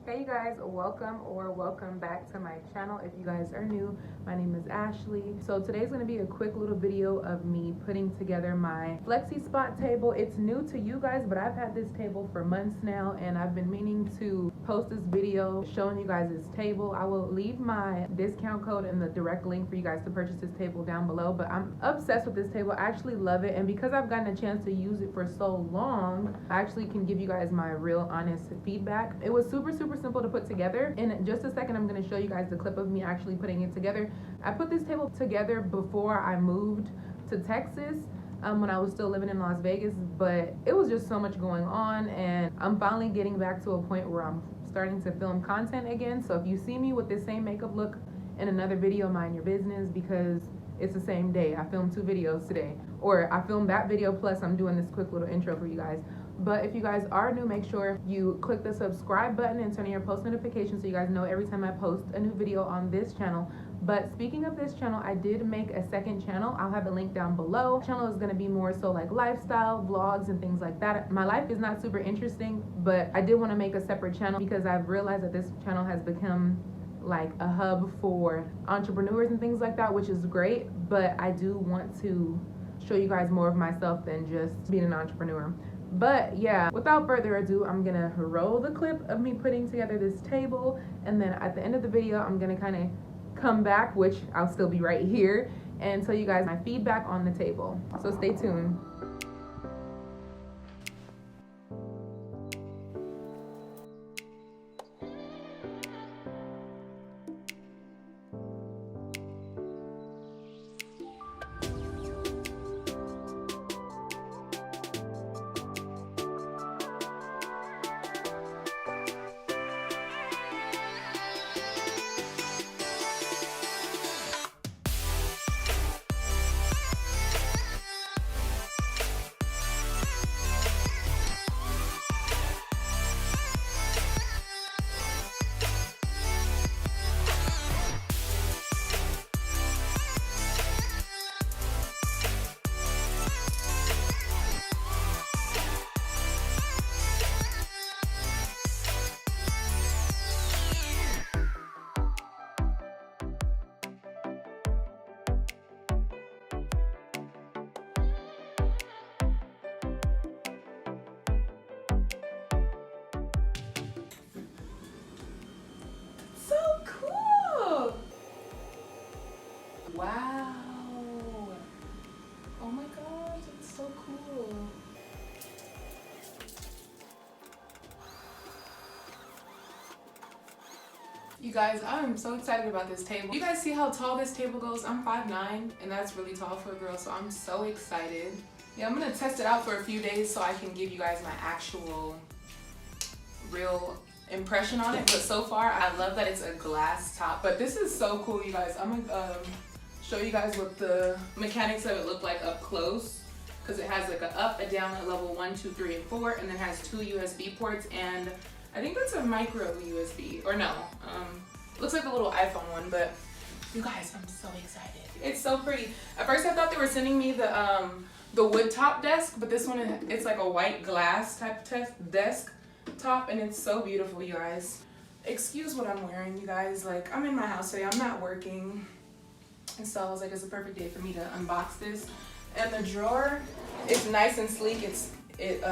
Hey you guys, welcome back to my channel. If you guys are new, my name is Ashley. So today's gonna be a quick little video of me putting together my Flexispot table. It's new to you guys, but I've had this table for months now and I've been meaning to post this video showing you guys this table. I will leave my discount code and the direct link for you guys to purchase this table down below, but I'm obsessed with this table. I actually love it, and because I've gotten a chance to use it for so long, I actually can give you guys my real honest feedback. It was super simple to put together. In just a second, I'm going to show you guys the clip of me actually putting it together. I put this table together before I moved to Texas, when I was still living in Las Vegas, but it was just so much going on, and I'm finally getting back to a point where I'm starting to film content again. So if you see me with this same makeup look in another video, mind your business, because it's the same day. I filmed 2 videos today, or I filmed that video plus I'm doing this quick little intro for you guys. But if you guys are new, make sure you click the subscribe button and turn on your post notifications so you guys know every time I post a new video on this channel. But speaking of this channel, I did make a second channel. I'll have a link down below. The channel is going to be more so like lifestyle vlogs and things like that. My life is not super interesting, but I did want to make a separate channel because I've realized that this channel has become like a hub for entrepreneurs and things like that, which is great, but I do want to show you guys more of myself than just being an entrepreneur. But yeah, without further ado, I'm gonna roll the clip of me putting together this table, and then at the end of the video I'm gonna kind of come back, which I'll still be right here, and tell you guys my feedback on the table. So stay tuned. Wow. Oh my gosh, it's so cool. You guys, I'm so excited about this table. You guys see how tall this table goes? I'm 5'9", and that's really tall for a girl, so I'm so excited. Yeah, I'm gonna test it out for a few days so I can give you guys my actual real impression on it. But so far, I love that it's a glass top. But this is so cool, you guys. I'm gonna show you guys what the mechanics of it look like up close, because it has like an up, a down at level 1, 2, 3, and 4, and then has 2 USB ports, and I think that's a micro USB, or no, looks like a little iPhone one. But you guys, I'm so excited. It's so pretty. At first I thought they were sending me the wood top desk, but this one, it's like a white glass type desk top, and it's so beautiful, you guys. Excuse what I'm wearing, you guys. Like, I'm in my house today, I'm not working. And so I was like, it's a perfect day for me to unbox this. And the drawer, it's nice and sleek. It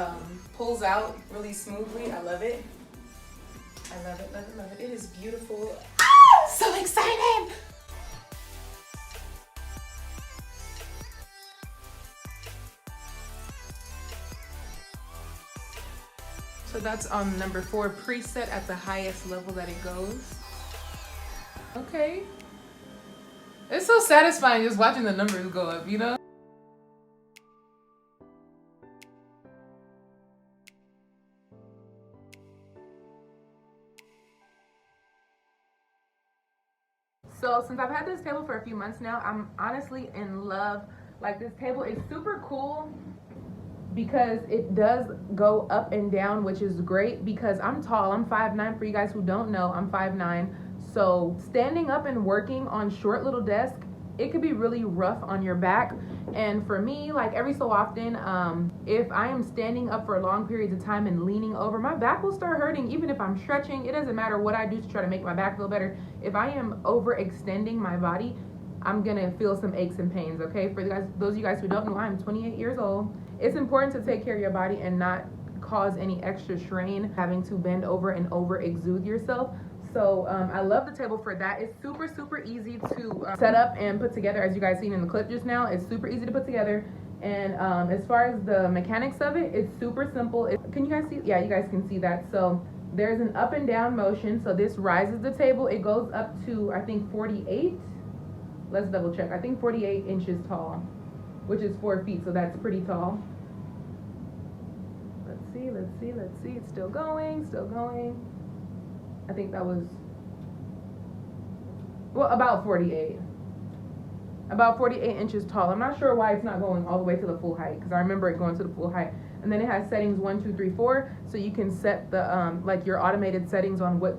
pulls out really smoothly. I love it. I love it, love it, love it. It is beautiful. Ah, so excited! So that's on number 4 preset at the highest level that it goes. Okay. It's so satisfying just watching the numbers go up, you know? So since I've had this table for a few months now, I'm honestly in love. Like, this table is super cool because it does go up and down, which is great because I'm tall. I'm 5'9". For you guys who don't know, I'm 5'9". So standing up and working on short little desk it could be really rough on your back. And for me, like every so often, if I am standing up for long periods of time and leaning over, my back will start hurting. Even if I'm stretching, it doesn't matter what I do to try to make my back feel better. If I am overextending my body, I'm gonna feel some aches and pains. Okay, for those of you guys who don't know, I'm 28 years old. It's important to take care of your body and not cause any extra strain having to bend over and over exude yourself. So I love the table for that. It's super easy to set up and put together, as you guys seen in the clip just now. It's super easy to put together. And as far as the mechanics of it, it's super simple. Can you guys see? Yeah, you guys can see that. So there's an up and down motion. So this rises the table. It goes up to, I think, 48. Let's double check. I think 48 inches tall, which is 4 feet. So that's pretty tall. Let's see. It's still going. I think that was, well, about 48 inches tall. I'm not sure why it's not going all the way to the full height, because I remember it going to the full height. And then it has settings 1, 2, 3, 4, so you can set the like your automated settings on what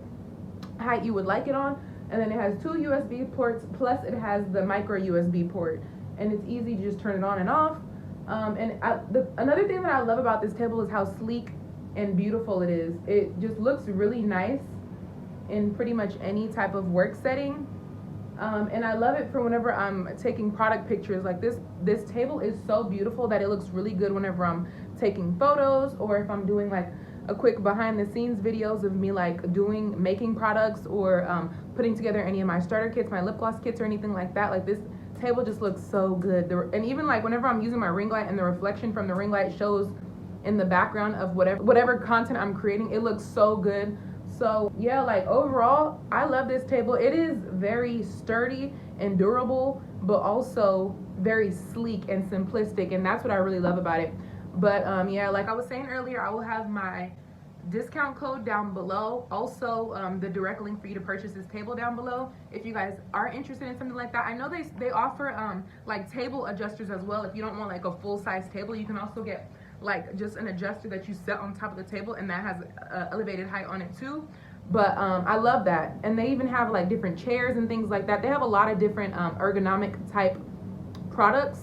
height you would like it on. And then it has 2 USB ports, plus it has the micro USB port, and it's easy to just turn it on and off. Another thing that I love about this table is how sleek and beautiful it is. It just looks really nice in pretty much any type of work setting. And I love it for whenever I'm taking product pictures. Like this table is so beautiful that it looks really good whenever I'm taking photos, or if I'm doing like a quick behind the scenes videos of me like making products, or putting together any of my starter kits, my lip gloss kits, or anything like that. Like this table just looks so good. And even like whenever I'm using my ring light and the reflection from the ring light shows in the background of whatever content I'm creating, it looks so good. So yeah, like overall, I love this table. It is very sturdy and durable, but also very sleek and simplistic, and that's what I really love about it. But yeah, like I was saying earlier, I will have my discount code down below, also the direct link for you to purchase this table down below if you guys are interested in something like that. I know they offer like table adjusters as well. If you don't want like a full-size table, you can also get like just an adjuster that you set on top of the table, and that has elevated height on it too. But I love that. And they even have like different chairs and things like that. They have a lot of different ergonomic type products.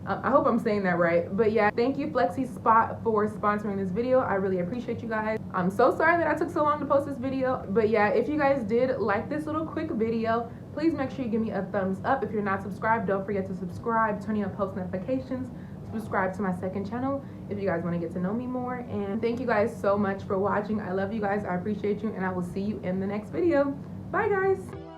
I hope I'm saying that right. But yeah, thank you Flexispot for sponsoring this video. I really appreciate you guys. I'm so sorry that I took so long to post this video. But yeah, if you guys did like this little quick video, please make sure you give me a thumbs up. If you're not subscribed, don't forget to subscribe, turn on post notifications, subscribe to my second channel if you guys want to get to know me more. And thank you guys so much for watching. I love you guys. I appreciate you, and I will see you in the next video. Bye guys.